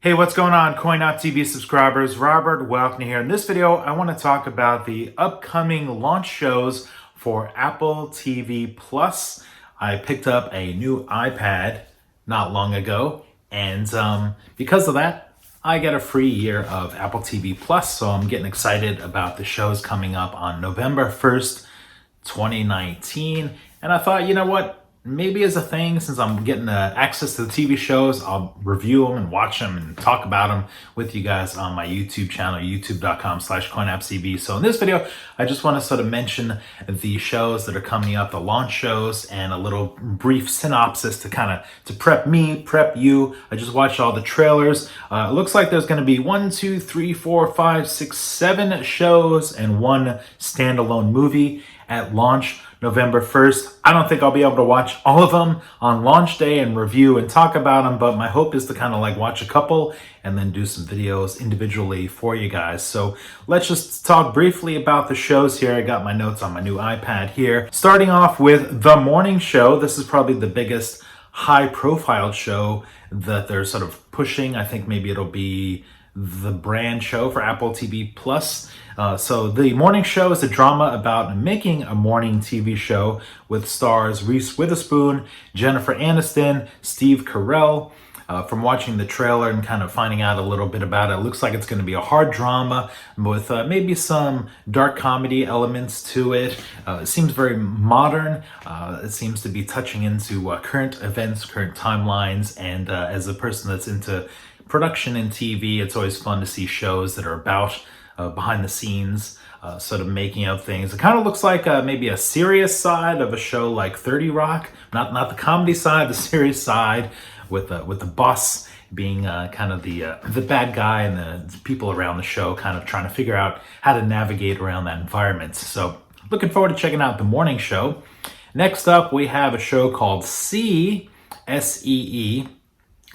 Hey, what's going on, CoinOpTV subscribers? Robert Welkner here. In this video, I want to talk about the upcoming launch shows for Apple TV Plus. I picked up a new iPad not long ago, and because of that, I get a free year of Apple TV Plus, so I'm getting excited about the shows coming up on November 1st, 2019. And I thought, you know what? Maybe as a thing, since I'm getting access to the TV shows, I'll review them and watch them and talk about them with you guys on my YouTube channel, youtube.com/CoinOpTV. So in this video, I just want to sort of mention the shows that are coming up, the launch shows, and a little brief synopsis to prep you. I just watched all the trailers. It looks like there's going to be 1, 2, 3, 4, 5, 6, 7 shows and one standalone movie at launch November 1st. I don't think I'll be able to watch all of them on launch day and review and talk about them, but my hope is to kind of like watch a couple and then do some videos individually for you guys. So let's just talk briefly about the shows here. I got my notes on my new iPad here. Starting off with The Morning Show. This is probably the biggest high-profile show that they're sort of pushing. I think maybe it'll be the brand show for Apple TV Plus. So The Morning Show is a drama about making a morning TV show with stars Reese Witherspoon, Jennifer Aniston, Steve Carell. From watching the trailer and kind of finding out a little bit about it, it looks like it's going to be a hard drama with maybe some dark comedy elements to it. It seems very modern. It seems to be touching into current events, current timelines, and as a person that's into production and TV, it's always fun to see shows that are about behind the scenes, sort of making of things. It kind of looks like maybe a serious side of a show like 30 Rock, not the comedy side, the serious side, with the boss being kind of the bad guy and the people around the show kind of trying to figure out how to navigate around that environment. So looking forward to checking out The Morning Show. Next up, we have a show called See, S-E-E.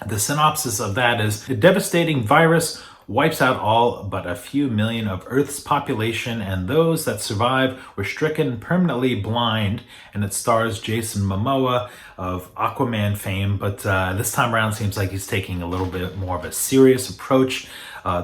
The synopsis of that is: a devastating virus wipes out all but a few million of Earth's population, and those that survive were stricken permanently blind. And it stars Jason Momoa of Aquaman fame, but this time around seems like he's taking a little bit more of a serious approach.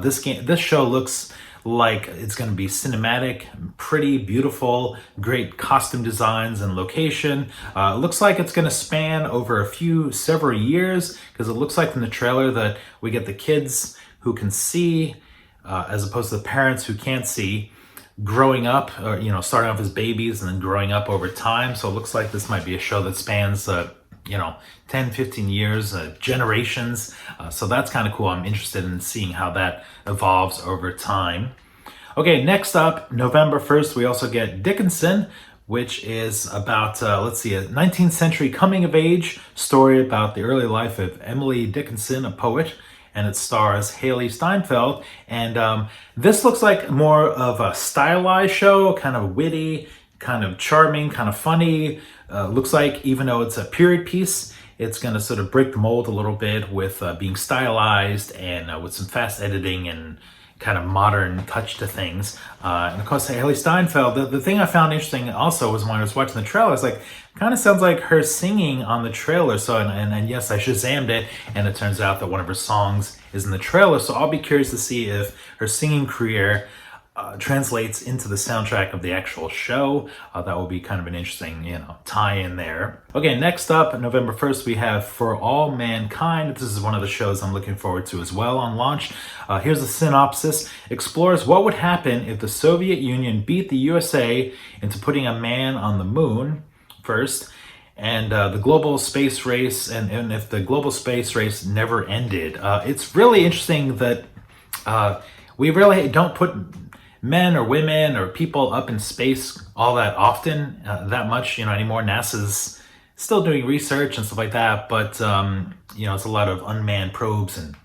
This show looks like it's going to be cinematic, pretty beautiful, great costume designs and location. It looks like it's going to span over several years, because it looks like from the trailer that we get the kids who can see, as opposed to the parents who can't see, growing up, or, starting off as babies and then growing up over time. So it looks like this might be a show that spans 10, 15 years, generations. So that's kind of cool. I'm interested in seeing how that evolves over time. Okay, next up, November 1st, we also get Dickinson, which is about, a 19th century coming of age story about the early life of Emily Dickinson, a poet. And it stars Haley Steinfeld. And this looks like more of a stylized show, kind of witty, kind of charming, kind of funny. Looks like even though it's a period piece, it's going to sort of break the mold a little bit with being stylized and with some fast editing and kind of modern touch to things. And of course, Haley Steinfeld, the thing I found interesting also was when I was watching the trailer, it's like, kind of sounds like her singing on the trailer. So, and yes, I Shazammed it, and it turns out that one of her songs is in the trailer. So I'll be curious to see if her singing career translates into the soundtrack of the actual show. That will be kind of an interesting, tie in there. Okay, next up, November 1st, we have For All Mankind. This is one of the shows I'm looking forward to as well on launch. Here's a synopsis. Explores what would happen if the Soviet Union beat the USA into putting a man on the moon first, and the global space race, and if the global space race never ended. It's really interesting that we really don't put men or women or people up in space all that often, that much, anymore. NASA's still doing research and stuff like that, but it's a lot of unmanned probes and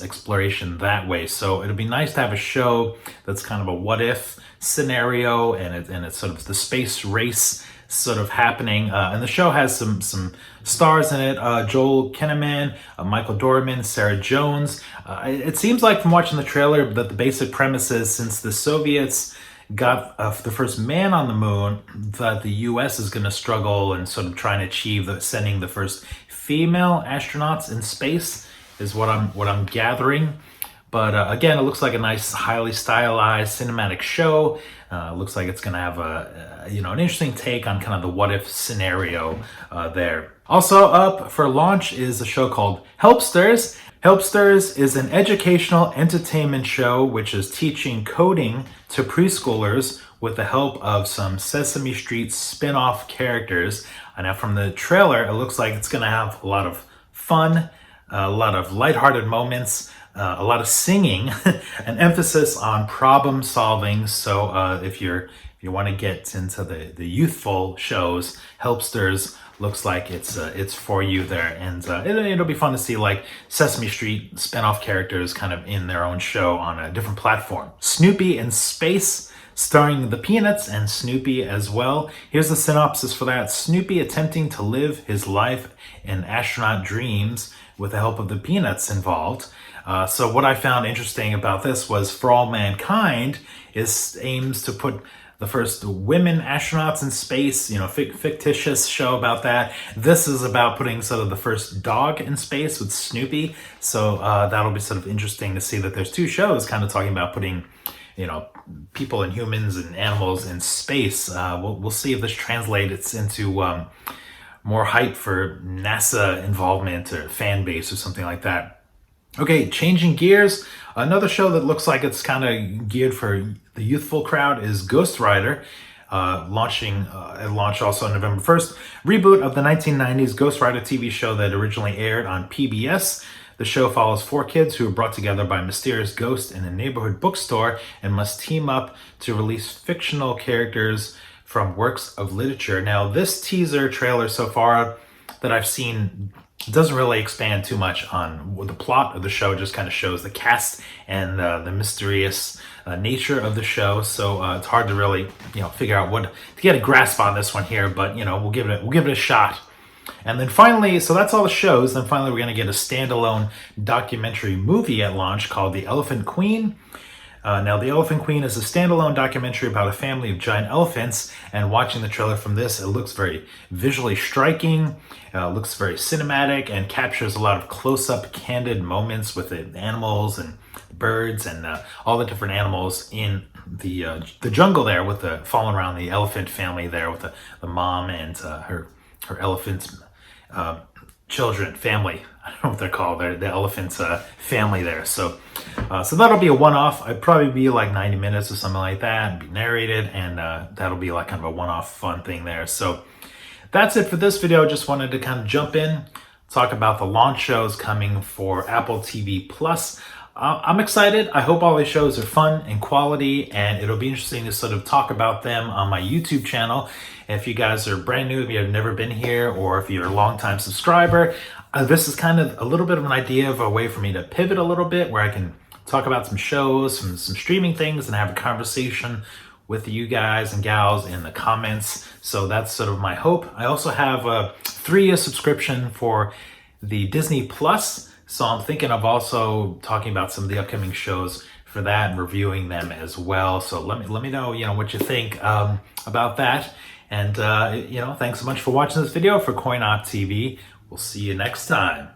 exploration that way. So it'd be nice to have a show that's kind of a what if scenario, and it's sort of the space race sort of happening. And the show has some stars in it: Joel Kinnaman, Michael Dorman, Sarah Jones. It seems like from watching the trailer that the basic premise is, since the Soviets got the first man on the moon, that the US is going to struggle and sort of try and achieve sending the first female astronauts in space. is what I'm gathering. But again, it looks like a nice, highly stylized cinematic show. Looks like it's going to have an interesting take on kind of the what if scenario there. Also up for launch is a show called Helpsters. Helpsters is an educational entertainment show which is teaching coding to preschoolers with the help of some Sesame Street spin-off characters. Now from the trailer, it looks like it's going to have a lot of fun, a lot of lighthearted moments, a lot of singing, an emphasis on problem solving. So if you want to get into the youthful shows, Helpsters looks like it's for you there, and it'll be fun to see like Sesame Street spin-off characters kind of in their own show on a different platform. Snoopy in Space, starring the Peanuts and Snoopy as well. Here's the synopsis for that. Snoopy attempting to live his life in astronaut dreams with the help of the Peanuts involved. So what I found interesting about this was For All Mankind aims to put the first women astronauts in space, fictitious show about that. This is about putting sort of the first dog in space with Snoopy. So that'll be sort of interesting to see that there's two shows kind of talking about putting people and humans and animals in space. We'll see if this translates into more hype for NASA involvement or fan base or something like that. Okay, changing gears. Another show that looks like it's kind of geared for the youthful crowd is Ghostwriter, launched also on November 1st. Reboot of the 1990s Ghostwriter TV show that originally aired on PBS. The show follows four kids who are brought together by a mysterious ghost in a neighborhood bookstore and must team up to release fictional characters from works of literature. Now, this teaser trailer so far that I've seen doesn't really expand too much on the plot of the show. Just kind of shows the cast and the mysterious nature of the show. So it's hard to really figure out to get a grasp on this one here. But we'll give it a shot. And then finally, so that's all the shows. Then finally, we're going to get a standalone documentary movie at launch called The Elephant Queen. Now, The Elephant Queen is a standalone documentary about a family of giant elephants, and watching the trailer from this, it looks very visually striking, looks very cinematic, and captures a lot of close-up, candid moments with the animals and birds and all the different animals in the jungle there, with the following around the elephant family there with the mom and her elephant family. I don't know what they're called. They're the elephant's family there. So that'll be a one-off. I'd probably be like 90 minutes or something like that, and be narrated, and that'll be like kind of a one-off fun thing there. So that's it for this video. Just wanted to kind of jump in, talk about the launch shows coming for Apple TV Plus. I'm excited. I hope all these shows are fun and quality, and it'll be interesting to sort of talk about them on my YouTube channel. If you guys are brand new, if you have never been here, or if you're a longtime subscriber, this is kind of a little bit of an idea of a way for me to pivot a little bit, where I can talk about some shows, some streaming things, and have a conversation with you guys and gals in the comments. So that's sort of my hope. I also have a 3-year subscription for the Disney Plus. So I'm thinking of also talking about some of the upcoming shows for that and reviewing them as well. So let me know, what you think about that. And thanks so much for watching this video for CoinOpTV. We'll see you next time.